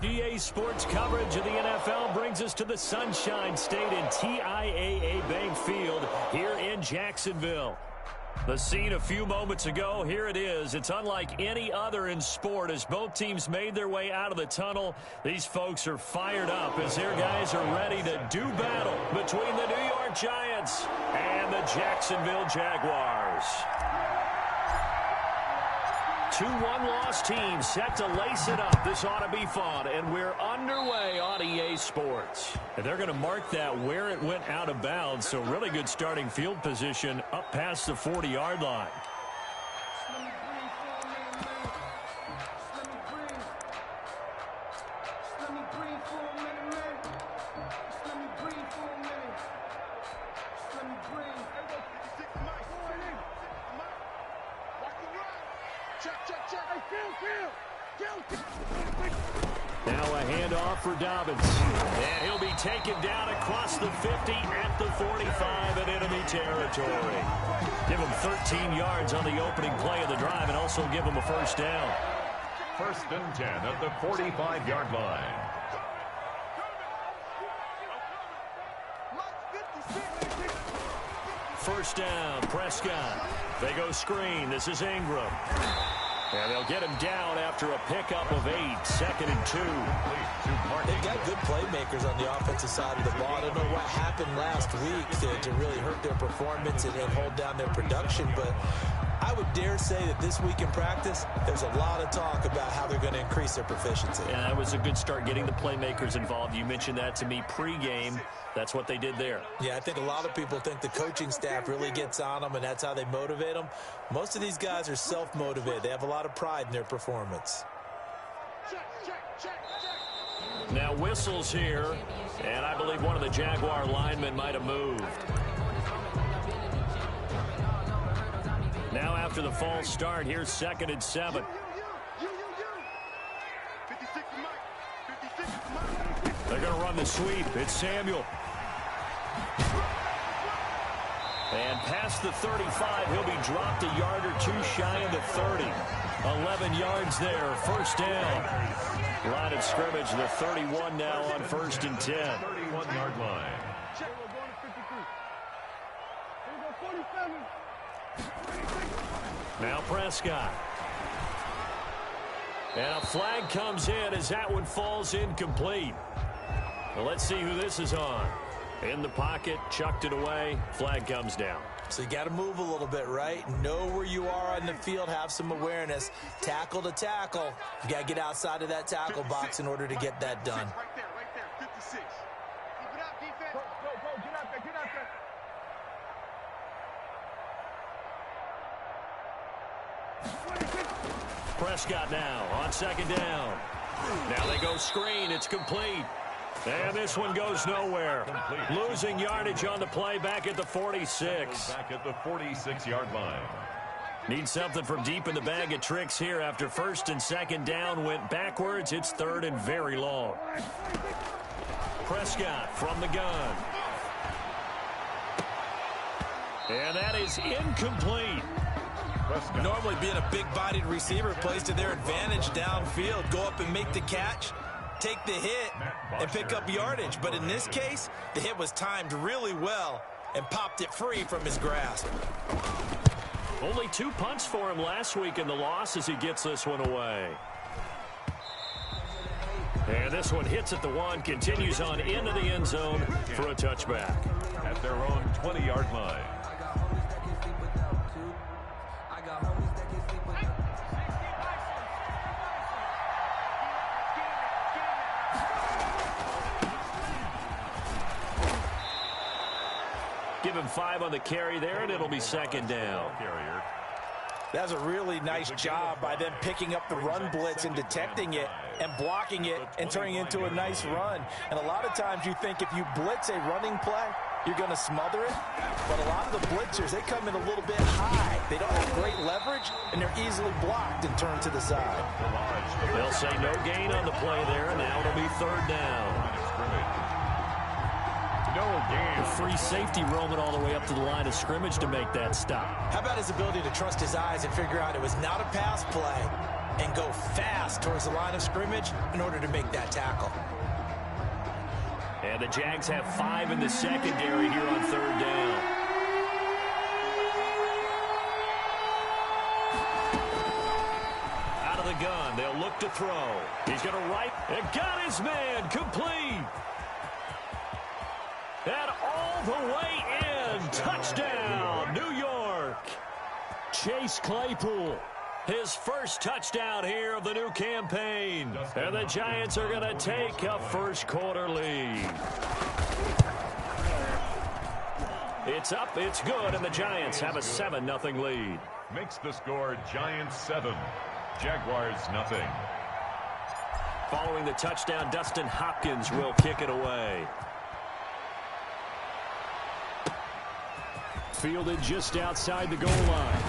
EA Sports coverage of the NFL brings us to the Sunshine State in TIAA Bank Field here in Jacksonville. The scene a few moments ago, here it is. It's unlike any other in sport as both teams made their way out of the tunnel. These folks are fired up as their guys are ready to do battle between the New York Giants and the Jacksonville Jaguars. Two one-loss teams set to lace it up. This ought to be fun, and we're underway on EA Sports. And they're going to mark that where it went out of bounds, so really good starting field position up past the 40-yard line. Now a handoff for Dobbins. And he'll be taken down across the 50 at the 45 in enemy territory. Give him 13 yards on the opening play of the drive and also give him a first down. First and 10 at the 45-yard line. First down, Prescott. They go screen. This is Ingram. And they'll get him down after a pickup of 8, 2nd and 2. They've got good playmakers on the offensive side of the ball. I don't know what happened last week to really hurt their performance and hold down their production, but I would dare say that this week in practice, there's a lot of talk about how they're going to increase their proficiency. Yeah, that was a good start getting the playmakers involved. You mentioned that to me pregame. That's what they did there. Yeah, I think a lot of people think the coaching staff really gets on them, and that's how they motivate them. Most of these guys are self-motivated. They have a lot of pride in their performance. Now whistles here, and I believe one of the Jaguar linemen might have moved. Now after the false start, here's 2nd and 7. They're going to run the sweep. It's Samuel. And past the 35, he'll be dropped a yard or two shy of the 30. 11 yards there, first down. Line of scrimmage, the 31 now on 1st and 10. 31-yard line. Now Prescott. And a flag comes in as that one falls incomplete. Well, let's see who this is on. In the pocket, chucked it away, flag comes down. So you got to move a little bit, right? Know where you are on the field, have some awareness. Tackle to tackle. You got to get outside of that tackle box in order to get that done. Right there, 56. Keep it up, defense. Go, get out there, get out there. Prescott now on 2nd down. Now they go screen. It's complete. And this one goes nowhere. Complete. Losing yardage on the play back at the 46. Back at the 46-yard line. Need something from deep in the bag of tricks here after 1st and 2nd down went backwards. It's 3rd and very long. Prescott from the gun. And that is incomplete. Normally being a big-bodied receiver plays to their advantage downfield. Go up and make the catch, take the hit, and pick up yardage. But in this case, the hit was timed really well and popped it free from his grasp. Only 2 punts for him last week in the loss as he gets this one away. And this one hits at the 1, continues on into the end zone for a touchback. At their own 20-yard line. Give him 5 on the carry there, and it'll be 2nd down. That's a really nice job by them picking up the run blitz and detecting it and blocking it and turning it into a nice run. And a lot of times you think if you blitz a running play, you're going to smother it. But a lot of the blitzers, they come in a little bit high. They don't have great leverage, and they're easily blocked and turned to the side. They'll say no gain on the play there, and now it'll be 3rd down. No gain. Free safety roaming all the way up to the line of scrimmage to make that stop. How about his ability to trust his eyes and figure out it was not a pass play, and go fast towards the line of scrimmage in order to make that tackle. And the Jags have 5 in the secondary here on 3rd down. Out of the gun, they'll look to throw. He's going to right. And got his man complete. And all the way in. Touchdown, New York. Chase Claypool. His first touchdown here of the new campaign. And the Giants are going to take a first-quarter lead. It's up, it's good, and the Giants have a 7-0 lead. Makes the score Giants 7, Jaguars nothing. Following the touchdown, Dustin Hopkins will kick it away. Fielded just outside the goal line.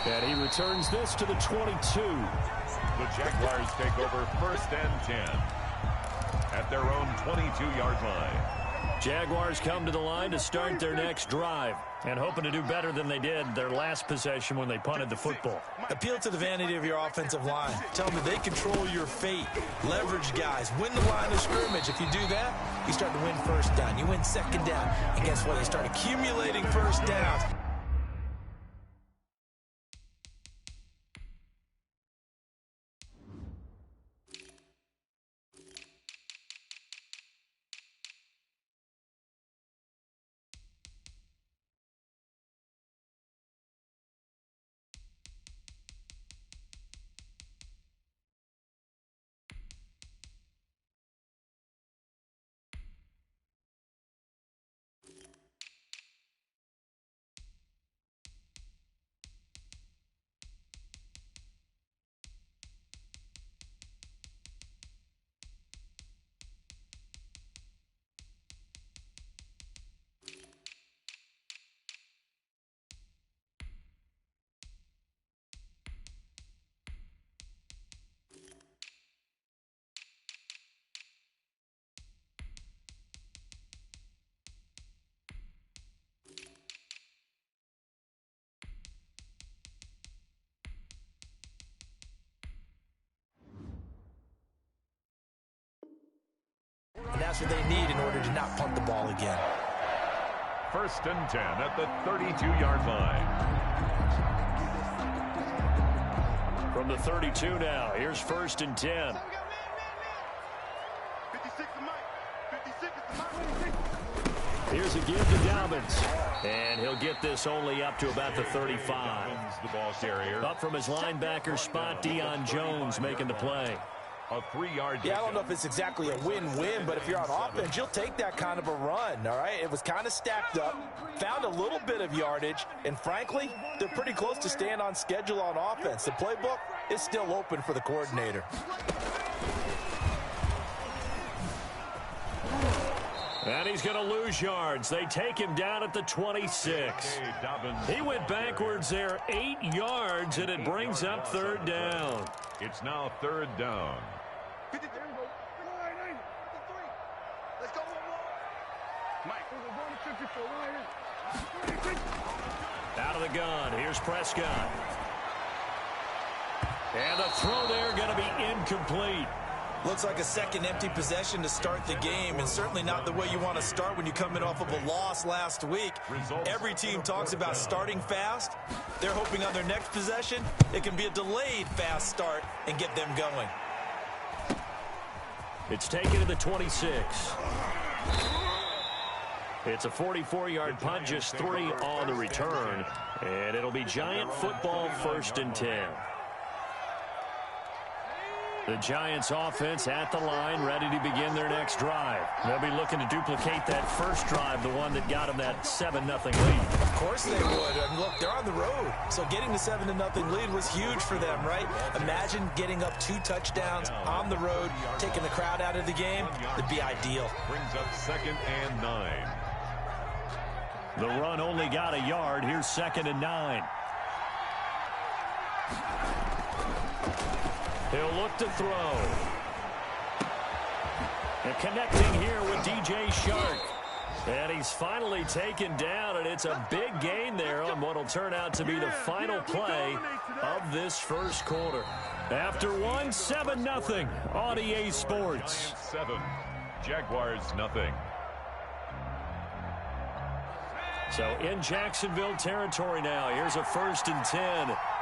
And he returns this to the 22. The Jaguars take over 1st and 10 at their own 22-yard line. Jaguars come to the line to start their next drive and hoping to do better than they did their last possession when they punted the football. Appeal to the vanity of your offensive line. Tell them that they control your fate. Leverage guys. Win the line of scrimmage. If you do that, you start to win 1st down. You win 2nd down. And guess what? You start accumulating 1st downs. And that's what they need in order to not punt the ball again. 1st and 10 at the 32-yard line. From the 32 now, here's 1st and 10. 56 to Mike. 56 to Mike. Here's a give to Dobbins. And he'll get this only up to about the 35. The ball carrier. Up from his linebacker spot, Deion Jones making the play. A 3-yard. Yeah, I don't know if it's exactly a win-win, but if you're on offense, you'll take that kind of a run, all right? It was kind of stacked up, found a little bit of yardage, and frankly, they're pretty close to staying on schedule on offense. The playbook is still open for the coordinator. And he's going to lose yards. They take him down at the 26. He went backwards there 8 yards, and it brings up 3rd down. It's now 3rd down. 53. Let's go. Mike. Out of the gun. Here's Prescott. And the throw there going to be incomplete. Looks like a second empty possession to start the game, and certainly not the way you want to start when you're coming off of a loss last week. Every team talks about starting fast. They're hoping on their next possession, it can be a delayed fast start and get them going. It's taken to the 26. It's a 44-yard punt, just 3 on the return. And it'll be Giant football, 1st and 10. The Giants offense at the line, ready to begin their next drive. They'll be looking to duplicate that first drive, the one that got them that 7-0 lead. Of course they would. And look, they're on the road. So getting the 7-0 lead was huge for them, right? Imagine getting up 2 touchdowns on the road, taking the crowd out of the game. It'd be ideal. Brings up 2nd and 9. The run only got a yard. Here's 2nd and 9. He'll look to throw. And connecting here with DJ Shark. And he's finally taken down, and it's a big gain there on what will turn out to be the final play of this first quarter. After one, 7-0 on EA Sports. Giants 7, Jaguars nothing. So in Jacksonville territory now. Here's a 1st and 10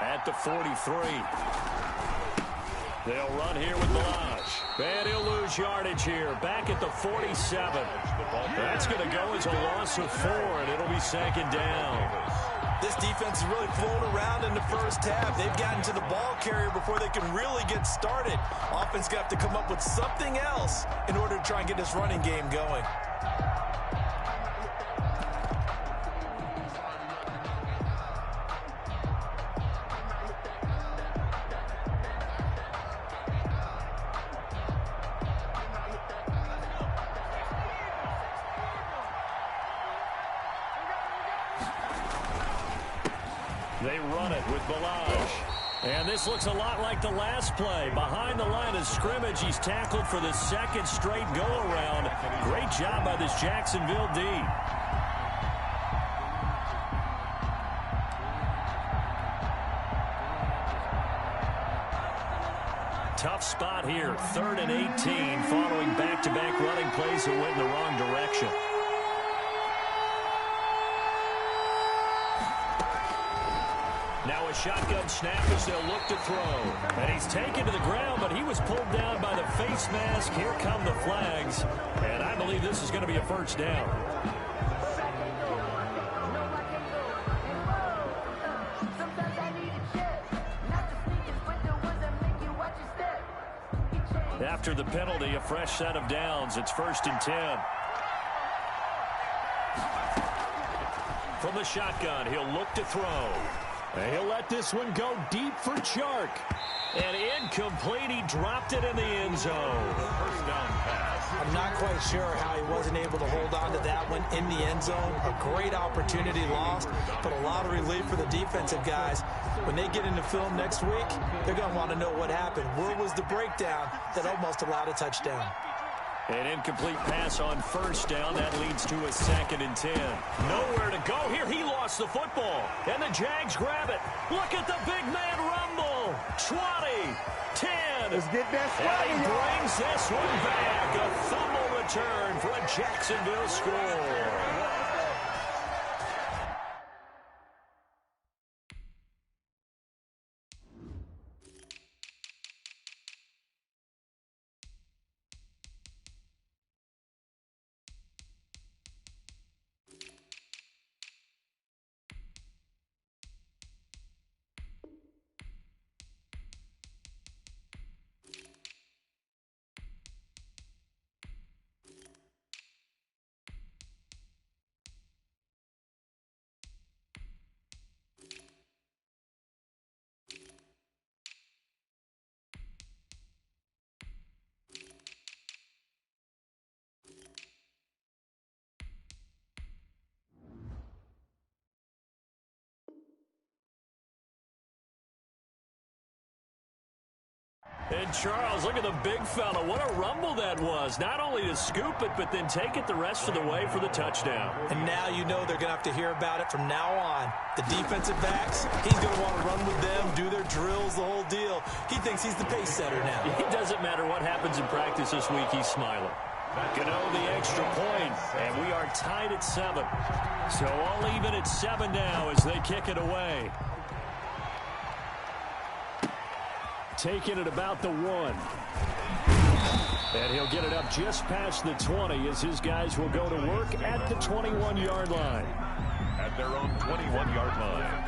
at the 43. They'll run here with Balaj. And he'll lose yardage here. Back at the 47. That's going to go as a loss of 4, and it'll be 2nd down. This defense is really flown around in the first half. They've gotten to the ball carrier before they can really get started. Offense got to come up with something else in order to try and get this running game going. They run it with Balaj. And this looks a lot like the last play. Behind the line of scrimmage, he's tackled for the 2nd straight go-around. Great job by this Jacksonville D. Tough spot here. 3rd and 18 following back-to-back running plays that went in the wrong direction. Now a shotgun snap as they'll look to throw. And he's taken to the ground, but he was pulled down by the face mask. Here come the flags. And I believe this is going to be a 1st down. After the penalty, a fresh set of downs. It's 1st and 10. From the shotgun, he'll look to throw. And he'll let this one go deep for Chark. And incomplete. He dropped it in the end zone. First down pass. I'm not quite sure how he wasn't able to hold on to that one in the end zone. A great opportunity lost, but a lot of relief for the defensive guys. When they get into film next week, they're going to want to know what happened. Where was the breakdown that almost allowed a touchdown? An incomplete pass on 1st down. That leads to a 2nd and 10. Nowhere to go here. He lost the football. And the Jags grab it. Look at the big man rumble. 20, 10. Let's get that And he brings this one back. A fumble return for a Jacksonville score. And Charles, look at the big fella. What a rumble that was. Not only to scoop it, but then take it the rest of the way for the touchdown. And now you know they're going to have to hear about it from now on. The defensive backs, he's going to want to run with them, do their drills, the whole deal. He thinks he's the pace setter now. It doesn't matter what happens in practice this week. He's smiling. Gano the extra point, and we are tied at 7. So all even at 7 now as they kick it away. Taking it about the 1. And he'll get it up just past the 20 as his guys will go to work at the 21-yard line. At their own 21-yard line.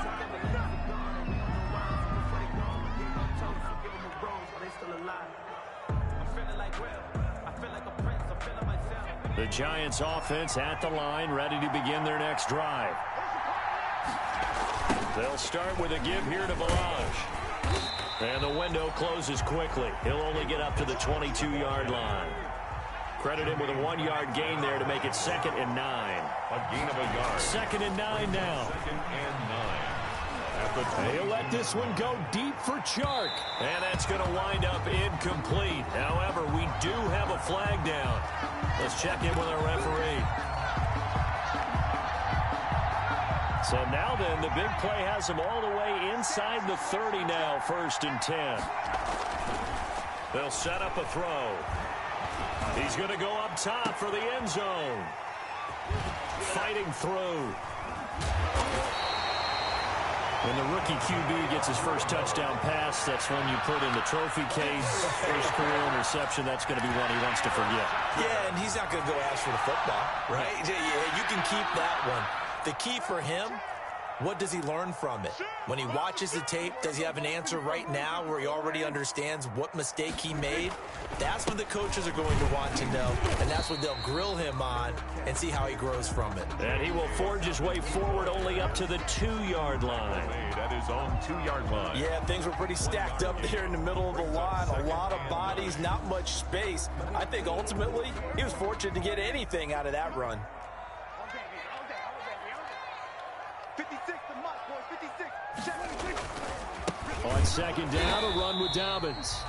The Giants offense at the line, ready to begin their next drive. They'll start with a give here to Balaj. And the window closes quickly. He'll only get up to the 22-yard line. Credit him with a 1-yard gain there to make it 2nd and 9. A gain of a yard. 2nd and 9 now. 2nd and 9. At the He'll let this one go deep for Chark. And that's going to wind up incomplete. However, we do have a flag down. Let's check in with our referee. So now then, the big play has him all the way inside the 30 now, 1st and 10. They'll set up a throw. He's going to go up top for the end zone. Fighting through. When the rookie QB gets his first touchdown pass, that's when you put in the trophy case. First career interception, that's going to be one he wants to forget. Yeah, and he's not going to go ask for the football, right? Yeah, you can keep that one. The key for him, what does he learn from it? When he watches the tape, does he have an answer right now where he already understands what mistake he made? That's what the coaches are going to want to know, and that's what they'll grill him on and see how he grows from it. And he will forge his way forward only up to the 2-yard line. At his own 2-yard line. Yeah, things were pretty stacked up there in the middle of the line. A lot of bodies, not much space. I think ultimately he was fortunate to get anything out of that run. 56 to Musk, boys, 56. On 2nd down, a run with Dobbins.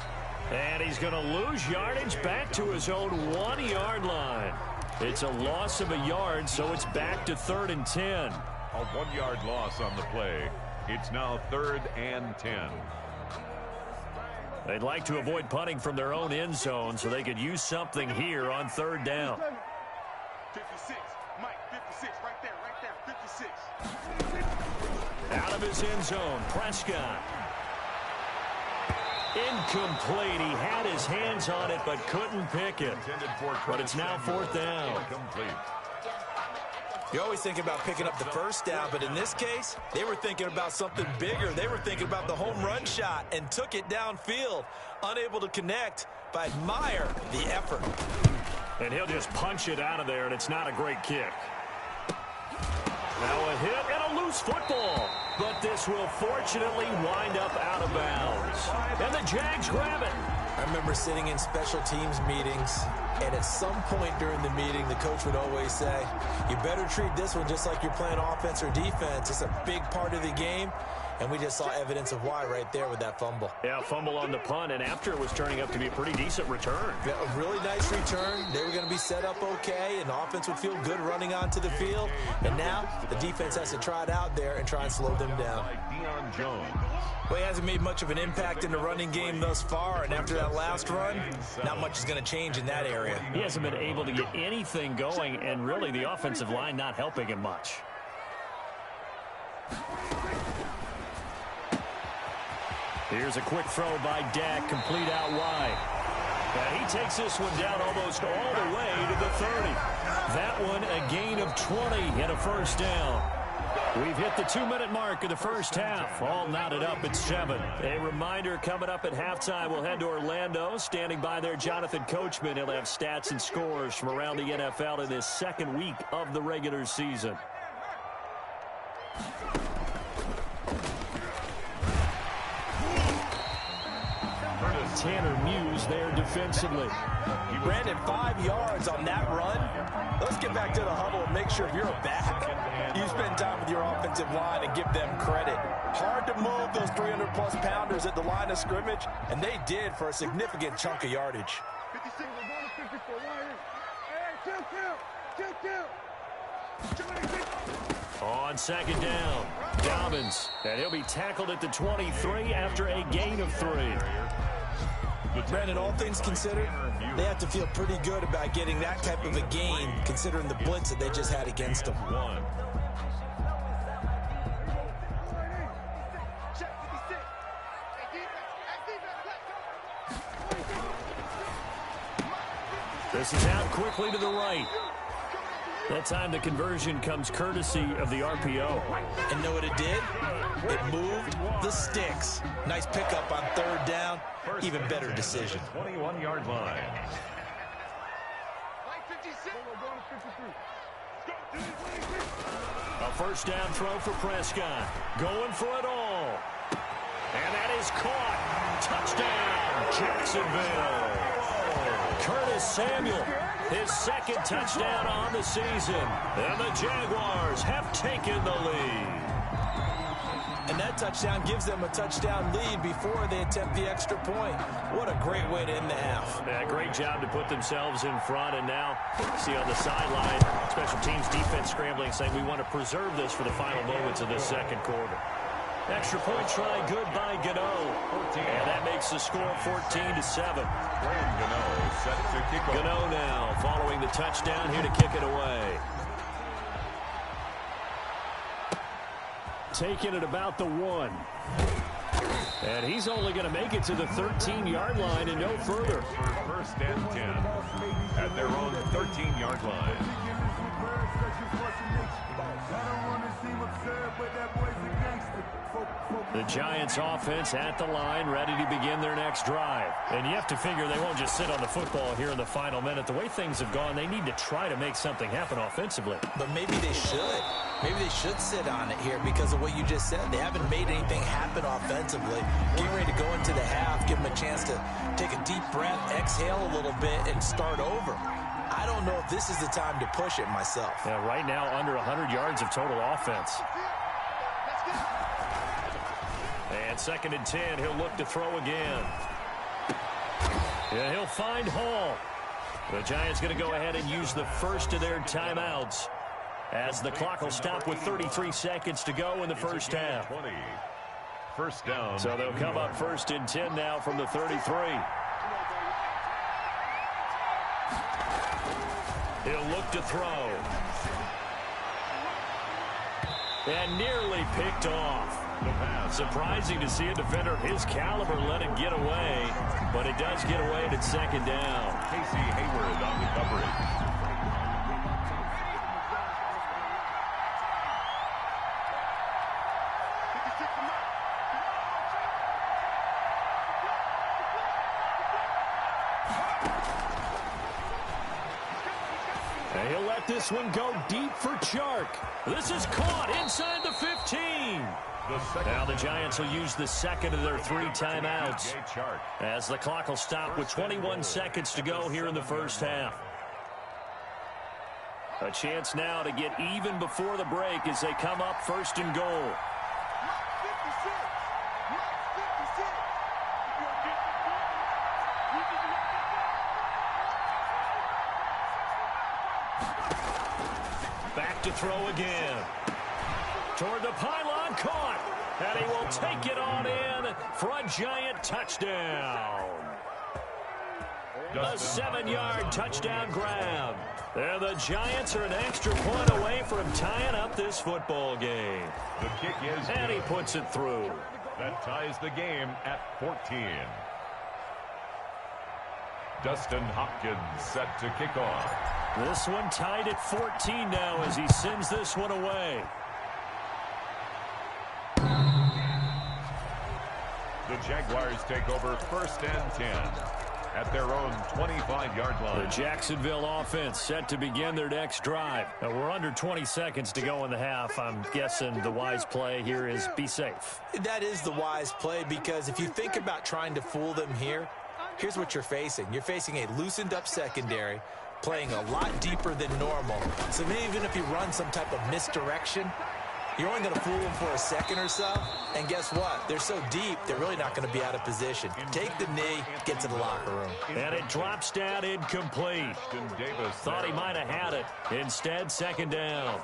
And he's going to lose yardage back to his own 1-yard line. It's a loss of a yard, so it's back to 3rd and 10. A 1-yard loss on the play. It's now 3rd and 10. They'd like to avoid punting from their own end zone so they could use something here on 3rd down. 56, Mike, 56, right there, 56. Out of his end zone, Prescott. Incomplete. He had his hands on it but couldn't pick it. But it's now 4th down. Incomplete. You always think about picking up the first down, but in this case, they were thinking about something bigger. They were thinking about the home run shot and took it downfield. Unable to connect, but admire the effort. And he'll just punch it out of there, and it's not a great kick. Now a hit and a loose football. But this will fortunately wind up out of bounds. And the Jags grab it. I remember sitting in special teams meetings, and at some point during the meeting, the coach would always say, you better treat this one just like you're playing offense or defense. It's a big part of the game. And we just saw evidence of why right there with that fumble. Yeah, fumble on the punt, and after it was turning up to be a pretty decent return. Yeah, a really nice return. They were going to be set up okay, and the offense would feel good running onto the field. And now the defense has to try it out there and try and slow them down. Deion Jones. Well, he hasn't made much of an impact in the running game thus far, and after that last run, not much is going to change in that area. He hasn't been able to get anything going, and really the offensive line not helping him much. Here's a quick throw by Dak, complete out wide. And he takes this one down almost all the way to the 30. That one a gain of 20 and a 1st down. We've hit the 2-minute mark of the first half. All knotted up at 7. A reminder coming up at halftime, we'll head to Orlando. Standing by there, Jonathan Coachman. He'll have stats and scores from around the NFL in this 2nd week of the regular season. Tanner Muse there defensively. Brandon, 5 yards on that run. Let's get back to the huddle and make sure if you're a back, you spend time with your offensive line and give them credit. Hard to move those 300-plus pounders at the line of scrimmage, and they did for a significant chunk of yardage. 56, we're going to 54. Hey, 2-2. On 2nd down, Dobbins. And he'll be tackled at the 23 after a gain of 3. Brandon, all things considered, they have to feel pretty good about getting that type of a gain, considering the blitz that they just had against them. This is out quickly to the right. That time the conversion comes courtesy of the RPO. And know what it did? It moved the sticks. Nice pickup on 3rd down. Even better decision. 21-yard line. A 1st down throw for Prescott. Going for it all. And that is caught. Touchdown, Jacksonville. Curtis Samuel, his 2nd touchdown on the season. And the Jaguars have taken the lead. And that touchdown gives them a touchdown lead before they attempt the extra point. What a great way to end the half. Yeah, great job to put themselves in front. And now, see on the sideline, special teams defense scrambling, saying we want to preserve this for the final moments of this second quarter. Extra point try good by Gano. And that makes the score 14-7. Gano set to kick off. Gano now following the touchdown here to kick it away. Taking it about the 1. And he's only going to make it to the 13-yard line and no further. For first and 10 at their own 13-yard line. The Giants offense at the line, ready to begin their next drive. And you have to figure they won't just sit on the football here in the final minute. The way things have gone, they need to try to make something happen offensively. But maybe they should. Maybe they should sit on it here because of what you just said. They haven't made anything happen offensively. Getting ready to go into the half, give them a chance to take a deep breath, exhale a little bit, and start over. I don't know if this is the time to push it myself. Yeah, right now under 100 yards of total offense. And 2nd and 10, he'll look to throw again. Yeah, he'll find Hall. The Giants going to go ahead and use the first of their timeouts as the clock will stop with 33 seconds to go in the first half. 20. First down. So they'll come up 1st and 10 now from the 33. He'll look to throw. And nearly picked off. Surprising to see a defender his caliber let it get away, but it does get away at 2nd down. Casey Hayward on the coverage. And he'll let this one go deep for Chark. This is caught inside the 15. Now the Giants will use the second of their 3 timeouts as the clock will stop with 21 seconds to go here in the first half. A chance now to get even before the break as they come up 1st and goal. Back to throw again. Toward the pylon, caught. And he will take it on in for a Giant touchdown. A 7-yard touchdown grab. And the Giants are an extra point away from tying up this football game. The kick is and he puts it through. That ties the game at 14. Dustin Hopkins set to kick off. This one tied at 14 now as he sends this one away. The Jaguars take over 1st and 10 at their own 25-yard line. The Jacksonville offense set to begin their next drive. We're under 20 seconds to go in the half. I'm guessing the wise play here is be safe. That is the wise play because if you think about trying to fool them here, here's what you're facing. You're facing a loosened up secondary, playing a lot deeper than normal. So even if you run some type of misdirection, you're only going to fool them for a second or so. And guess what? They're so deep, they're really not going to be out of position. Take the knee, get to the locker room. And it drops down incomplete. Thought he might have had it. Instead, 2nd down.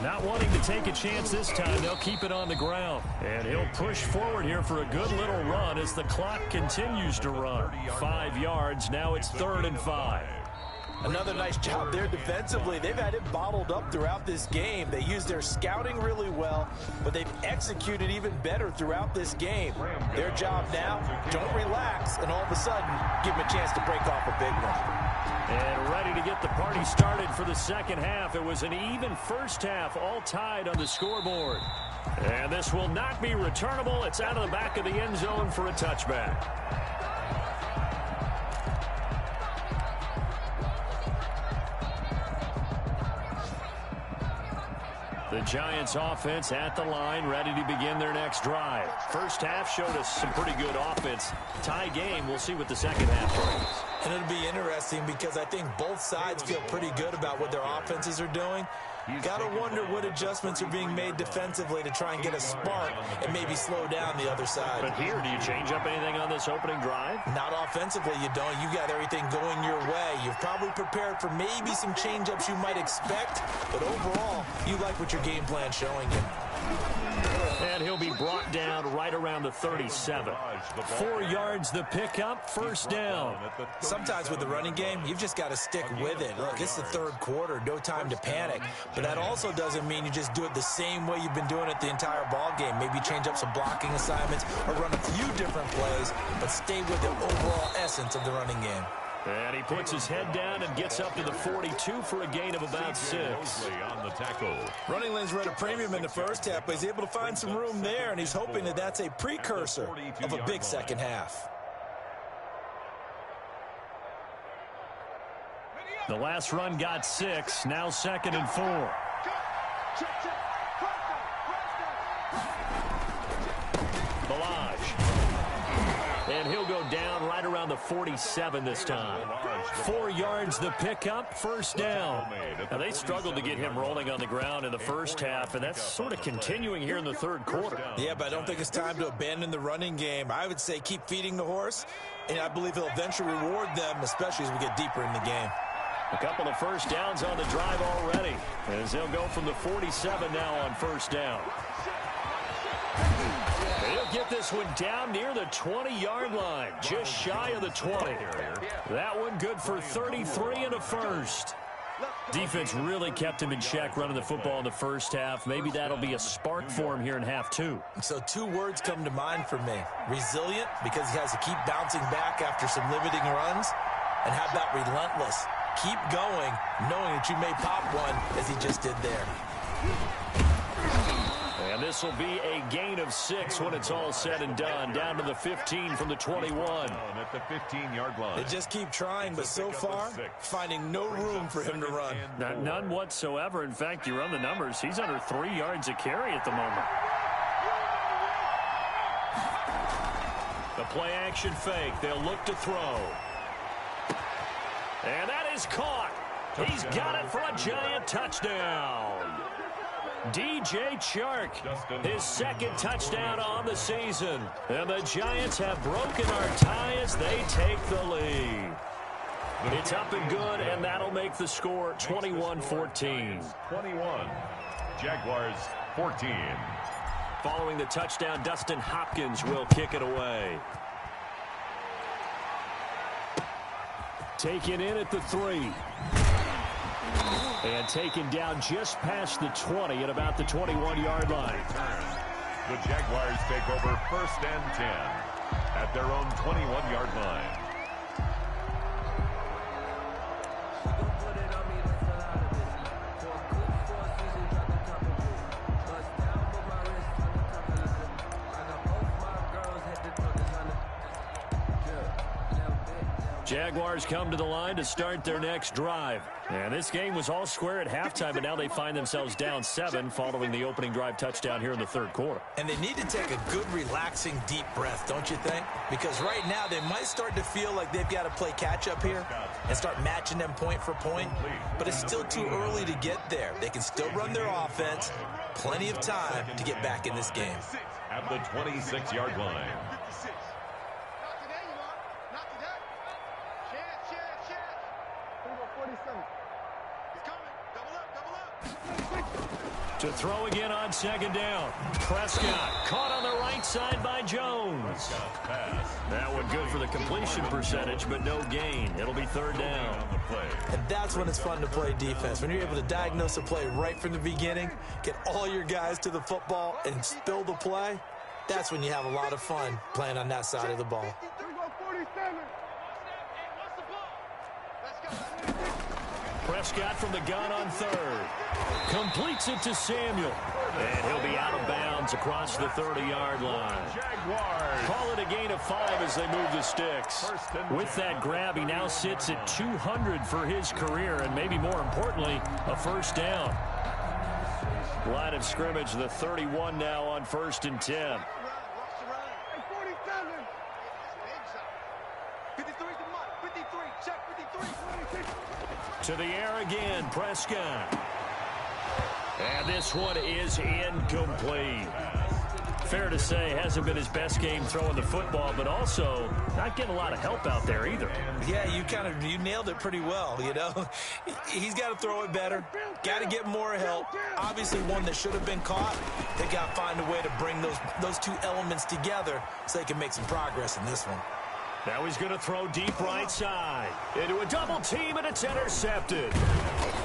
Not wanting to take a chance this time, they'll keep it on the ground. And he'll push forward here for a good little run as the clock continues to run. 5 yards, now it's 3rd and 5. Another nice job there defensively. They've had it bottled up throughout this game. They used their scouting really well, but they've executed even better throughout this game. Their job now, don't relax, and all of a sudden, give them a chance to break off a big one. And ready to get the party started for the second half. It was an even first half, all tied on the scoreboard. And this will not be returnable. It's out of the back of the end zone for a touchback. The Giants offense at the line, ready to begin their next drive. First half showed us some pretty good offense. Tie game, we'll see what the second half brings. And it'll be interesting because I think both sides feel pretty good about what their offenses are doing. Got to wonder what adjustments are being made defensively to try and get a spark and maybe slow down the other side. But here, do you change up anything on this opening drive? Not offensively, you don't. You got everything going your way. You've probably prepared for maybe some change-ups you might expect, but overall, you like what your game plan's showing you. And he'll be brought down right around the 37. 4 yards the pickup, first down. Sometimes with the running game, you've just got to stick with it. Look, it's the third quarter, no time to panic. But that also doesn't mean you just do it the same way you've been doing it the entire ball game. Maybe change up some blocking assignments or run a few different plays, but stay with the overall essence of the running game. And he puts his head down and gets up to the 42 for a gain of about 6. On the tackle. Running lanes were at a premium in the first half, but he's able to find some room there, and he's hoping that that's a precursor of a big second half. The last run got 6, now 2nd and 4. And he'll go down right around the 47 this time. 4 yards the pickup, first down. Now, they struggled to get him rolling on the ground in the first half, and that's sort of continuing here in the third quarter. Yeah, but I don't think it's time to abandon the running game. I would say keep feeding the horse, and I believe he'll eventually reward them, especially as we get deeper in the game. A couple of first downs on the drive already, as they'll go from the 47 now on first down. They'll get this one down near the 20-yard line, just shy of the 20. That one good for 33 and a first. Defense really kept him in check running the football in the first half. Maybe that'll be a spark for him here in half 2. So 2 words come to mind for me. Resilient, because he has to keep bouncing back after some limiting runs. And how about relentless? Keep going, knowing that you may pop one as he just did there. And this will be a gain of 6 when it's all said and done. Down to the 15 from the 21. At the 15-yard line. They just keep trying, but so far, finding no room for him to run. None whatsoever. In fact, you run the numbers. He's under 3 yards a carry at the moment. The play-action fake. They'll look to throw. And that is caught. He's got it for a Giant touchdown. DJ Chark, his 2nd touchdown on the season. And the Giants have broken our tie as they take the lead. It's up and good, and that'll make the score 21-14. 21. Jaguars 14. Following the touchdown, Dustin Hopkins will kick it away. Taken in at the 3. And taken down just past the 20 at about the 21-yard line. The Jaguars take over 1st and 10 at their own 21-yard line. Jaguars come to the line to start their next drive. And this game was all square at halftime, but now they find themselves down 7 following the opening drive touchdown here in the third quarter. And they need to take a good, relaxing, deep breath, don't you think? Because right now they might start to feel like they've got to play catch-up here and start matching them point for point. But it's still too early to get there. They can still run their offense. Plenty of time to get back in this game. At the 26-yard line. To throw again on 2nd down. Prescott caught on the right side by Jones. That one good for the completion percentage, but no gain. It'll be 3rd down. And that's when it's fun to play defense. When you're able to diagnose a play right from the beginning, get all your guys to the football, and spill the play, that's when you have a lot of fun playing on that side of the ball. Prescott from the gun on 3rd. Completes it to Samuel. And he'll be out of bounds across the 30-yard line. Call it a gain of 5 as they move the sticks. With that grab, he now sits at 200 for his career, and maybe more importantly, a 1st down. Line of scrimmage, the 31 now on 1st and 10. To the air again, Prescott. And this one is incomplete. Fair to say, hasn't been his best game throwing the football, but also not getting a lot of help out there either. Yeah, you nailed it pretty well, you know. He's got to throw it better, got to get more help. Obviously one that should have been caught. They got to find a way to bring those two elements together so they can make some progress in this one. Now he's going to throw deep right side. Into a double team, and it's intercepted.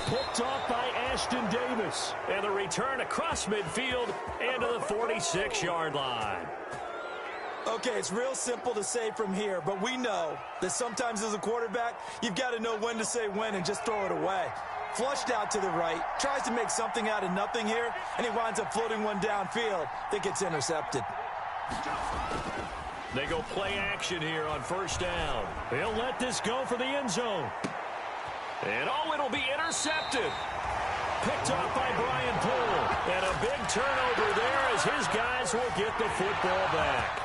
Picked off by Ashton Davis. And the return across midfield and to the 46-yard line. Okay, it's real simple to say from here, but we know that sometimes as a quarterback, you've got to know when to say when and just throw it away. Flushed out to the right, tries to make something out of nothing here, and he winds up floating one downfield that gets intercepted. They go play action here on 1st down. He'll let this go for the end zone. And it'll be intercepted. Picked off by Brian Poole. And a big turnover there as his guys will get the football back.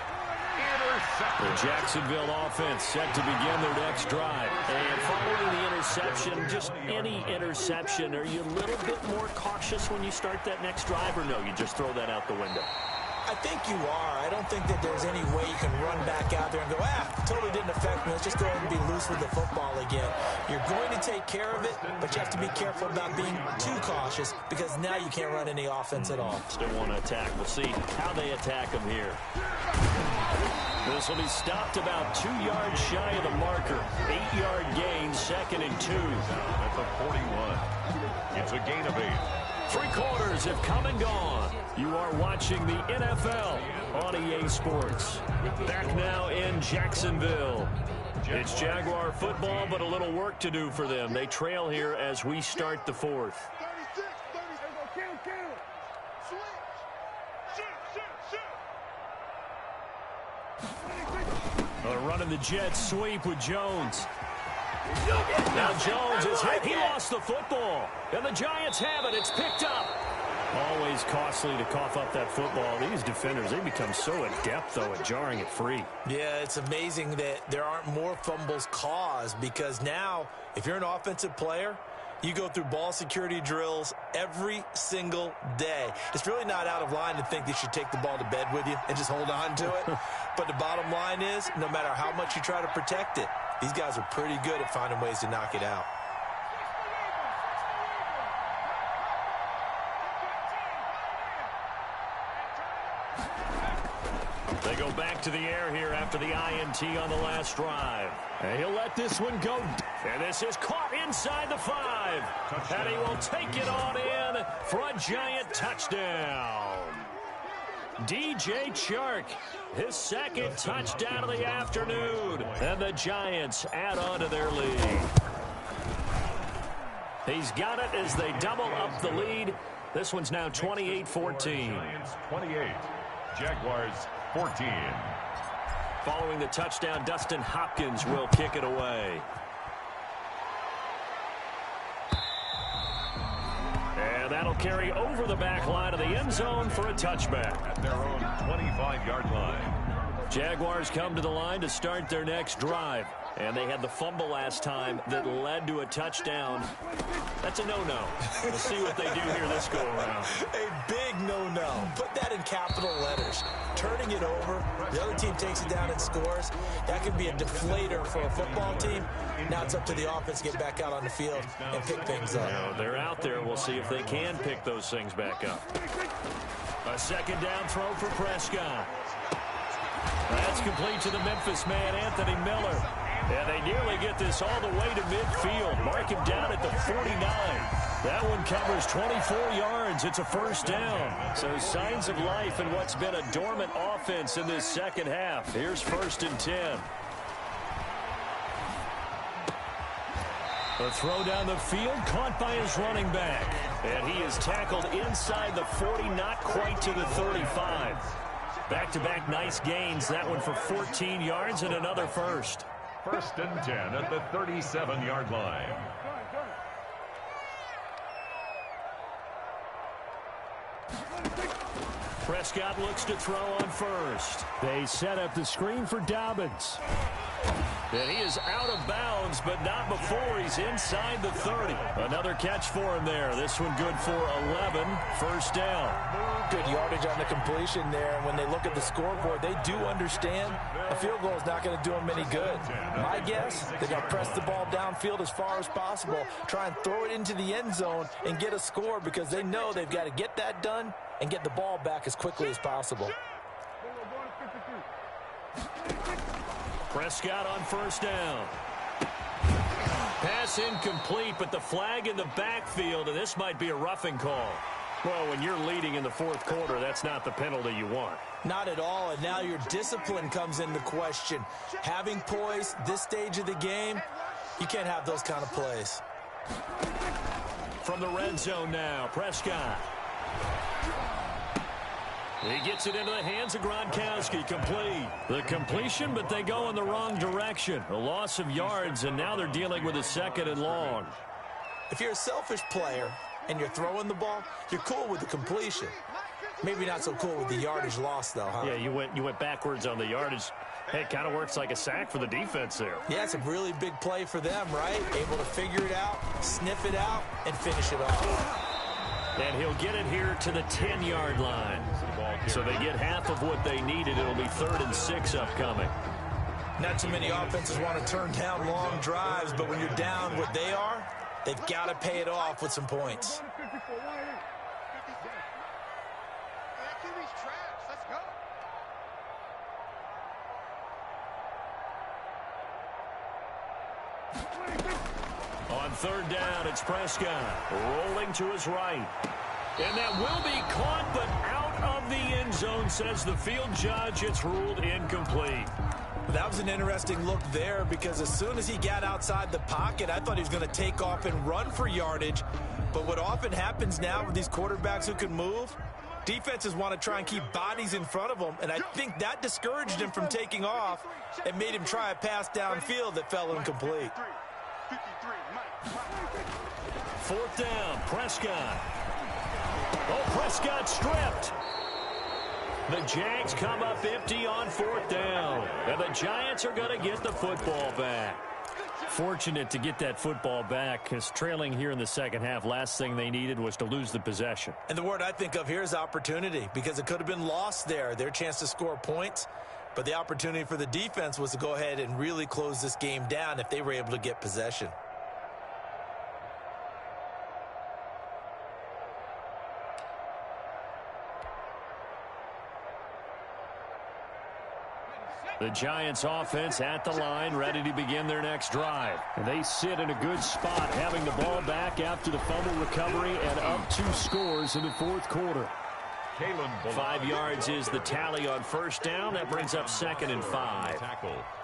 The Jacksonville offense set to begin their next drive. And following the interception, just any interception, are you a little bit more cautious when you start that next drive, or no, you just throw that out the window? I think you are. I don't think that there's any way you can run back out there and go, totally didn't affect me. Let's just go ahead and be loose with the football again. You're going to take care of it, but you have to be careful about being too cautious because now you can't run any offense at all. Still want to attack. We'll see how they attack him here. This will be stopped about 2 yards shy of the marker. 8-yard gain, 2nd and 2. At the 41. It's a gain of 8. 3 quarters have come and gone. You are watching the NFL on EA Sports. Back now in Jacksonville. It's Jaguar football, but a little work to do for them. They trail here as we start the 4th. Running the jet sweep with Jones. Now Jones is hit. He lost the football. And the Giants have it. It's picked up. Always costly to cough up that football. These defenders, they become so adept, though, at jarring it free. Yeah, it's amazing that there aren't more fumbles caused because now, if you're an offensive player, you go through ball security drills every single day. It's really not out of line to think that you should take the ball to bed with you and just hold on to it. But the bottom line is, no matter how much you try to protect it, these guys are pretty good at finding ways to knock it out. They go back to the air here after the INT on the last drive. And he'll let this one go. And this is caught inside the 5. And he will take it on in for a Giant touchdown. DJ Chark, his 2nd touchdown of the afternoon. And the Giants add on to their lead. He's got it as they double up the lead. This one's now 28-14. Giants 28, Jaguars 14. Following the touchdown, Dustin Hopkins will kick it away. And that'll carry over the back line of the end zone for a touchback. At their own 25-yard line. Jaguars come to the line to start their next drive. And they had the fumble last time that led to a touchdown. That's a no-no. We'll see what they do here this go-around. A big no-no. Put that in capital letters. Turning it over, the other team takes it down and scores. That could be a deflator for a football team. Now it's up to the offense to get back out on the field and pick things up. Now, they're out there. We'll see if they can pick those things back up. A 2nd down throw for Prescott. That's complete to the Memphis man, Anthony Miller. And they nearly get this all the way to midfield. Mark him down at the 49. That one covers 24 yards. It's a 1st down. So signs of life in what's been a dormant offense in this second half. Here's 1st and 10. A throw down the field, caught by his running back. And he is tackled inside the 40, not quite to the 35. Back-to-back nice gains. That one for 14 yards and another 1st. 1st and 10 at the 37-yard line. Prescott looks to throw on first. They set up the screen for Dobbins. And he is out of bounds, but not before he's inside the 30. Another catch for him there. This one good for 11. First down. Good yardage on the completion there. And when they look at the scoreboard, they do understand a field goal is not going to do them any good. My guess, they're going to press the ball downfield as far as possible, try and throw it into the end zone and get a score because they know they've got to get that done and get the ball back as quickly as possible. Prescott on first down. Pass incomplete, but the flag in the backfield, and this might be a roughing call. Well, when you're leading in the fourth quarter, that's not the penalty you want. Not at all, and now your discipline comes into question. Having poise this stage of the game, you can't have those kind of plays. From the red zone now, Prescott. He gets it into the hands of Gronkowski, complete. The completion, but they go in the wrong direction. A loss of yards, and now they're dealing with a second and long. If you're a selfish player and you're throwing the ball, you're cool with the completion. Maybe not so cool with the yardage loss, though, huh? Yeah, you went backwards on the yardage. Hey, it kind of works like a sack for the defense there. Yeah, it's a really big play for them, right? Able to figure it out, sniff it out, and finish it off. And he'll get it here to the 10-yard line. So they get half of what they needed. It'll be 3rd and 6 upcoming. Not too many offenses want to turn down long drives, but when you're down what they are, they've got to pay it off with some points. On 3rd down, it's Prescott rolling to his right. And that will be caught, but out of the end zone, says the field judge. It's ruled incomplete. That was an interesting look there because as soon as he got outside the pocket, I thought he was going to take off and run for yardage. But what often happens now with these quarterbacks who can move, defenses want to try and keep bodies in front of them, and I think that discouraged him from taking off and made him try a pass downfield that fell incomplete. 4th down, Prescott. Oh, Prescott stripped. The Jags come up empty on 4th down. And the Giants are going to get the football back. Fortunate to get that football back because trailing here in the second half, last thing they needed was to lose the possession. And the word I think of here is opportunity because it could have been lost there, their chance to score points. But the opportunity for the defense was to go ahead and really close this game down if they were able to get possession. The Giants offense at the line, ready to begin their next drive. And they sit in a good spot, having the ball back after the fumble recovery and up 2 scores in the fourth quarter. 5 yards is the tally on first down. That brings up 2nd and 5.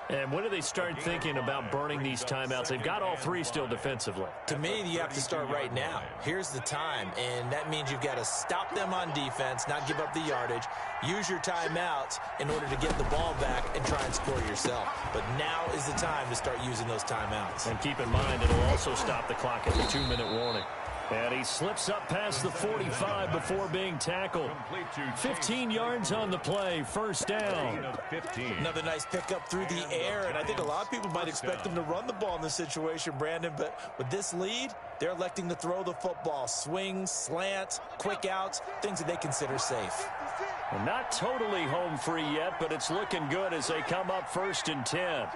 And when do they start thinking about burning these timeouts? They've got all 3 still defensively. To me, you have to start right now. Here's the time, and that means you've got to stop them on defense, not give up the yardage, use your timeouts in order to get the ball back and try and score yourself. But now is the time to start using those timeouts. And keep in mind, it'll also stop the clock at the 2-minute warning. And he slips up past the 45 before being tackled. 15 yards on the play, first down. Another nice pickup through the air, and I think a lot of people might expect them to run the ball in this situation, Brandon, but with this lead, they're electing to throw the football. Swings, slants, quick outs, things that they consider safe. Well, not totally home free yet, but it's looking good as they come up 1st and 10.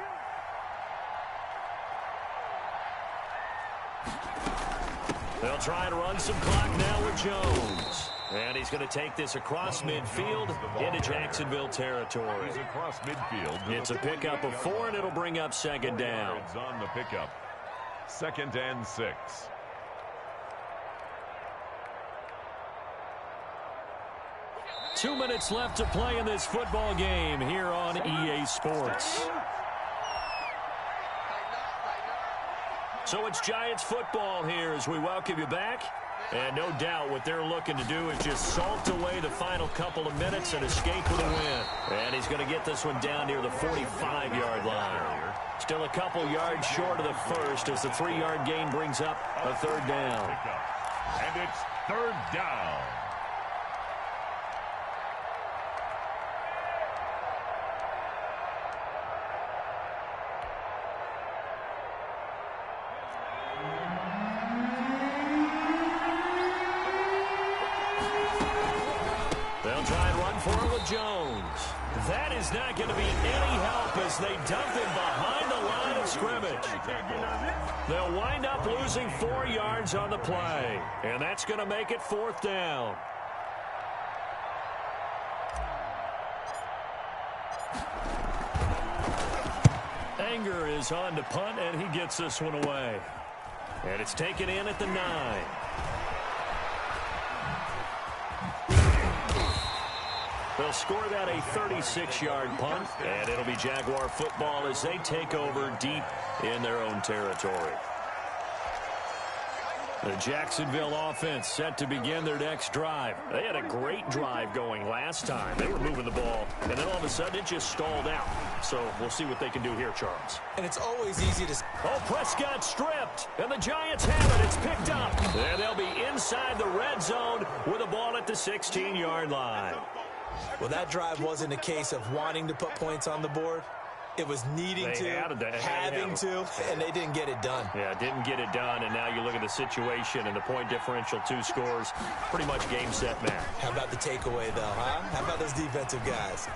They'll try and run some clock now with Jones. And he's going to take this across midfield into Jacksonville territory. Across midfield. It's a pickup of 4, and it'll bring up 2nd down. On the pickup. 2nd and 6. Two minutes left to play in this football game here on EA Sports. So it's Giants football here as we welcome you back. And no doubt what they're looking to do is just salt away the final couple of minutes and escape with a win. And he's going to get this one down near the 45-yard line. Still a couple yards short of the first as the 3-yard gain brings up a 3rd down. And it's 3rd down. Jones. That is not going to be any help as they dump him behind the line of scrimmage. They'll wind up losing 4 yards on the play, and that's going to make it 4th down. Anger is on to punt, and he gets this one away. And it's taken in at the 9. They'll score that a 36-yard punt, and it'll be Jaguar football as they take over deep in their own territory. The Jacksonville offense set to begin their next drive. They had a great drive going last time. They were moving the ball, and then all of a sudden it just stalled out. So we'll see what they can do here, Charles. And it's always easy to... Oh, Prescott stripped, and the Giants have it. It's picked up. And they'll be inside the red zone with the ball at the 16-yard line. Well, that drive wasn't a case of wanting to put points on the board. It was needing to, having to, and they didn't get it done. Yeah, didn't get it done, and now you look at the situation and the point differential, 2 scores, pretty much game, set, match. How about the takeaway, though, huh? How about those defensive guys?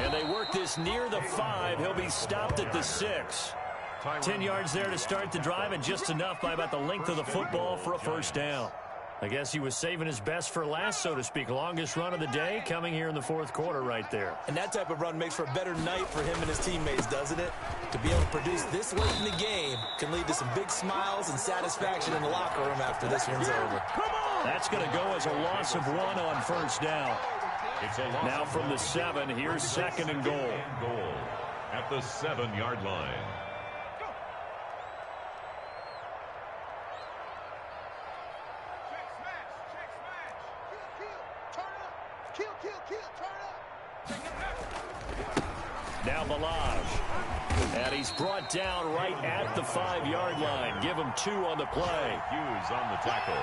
And they work this near the 5. He'll be stopped at the 6. 10 yards there to start the drive, and just enough by about the length of the football for a 1st down. I guess he was saving his best for last, so to speak. Longest run of the day coming here in the 4th quarter right there. And that type of run makes for a better night for him and his teammates, doesn't it? To be able to produce this late in the game can lead to some big smiles and satisfaction in the locker room after this one's over. That's going to go as a loss of 1 on 1st down. Now from the 7, here's 2nd and goal. At the 7-yard line. Now Balaj. And he's brought down right at the 5-yard line. Give him 2 on the play. Hughes on the tackle.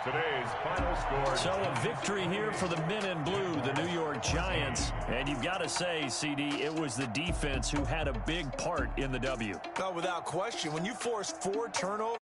Today's final score. So a victory here for the men in blue, the New York Giants. And you've got to say, CD, it was the defense who had a big part in the W. No, without question. When you force 4 turnovers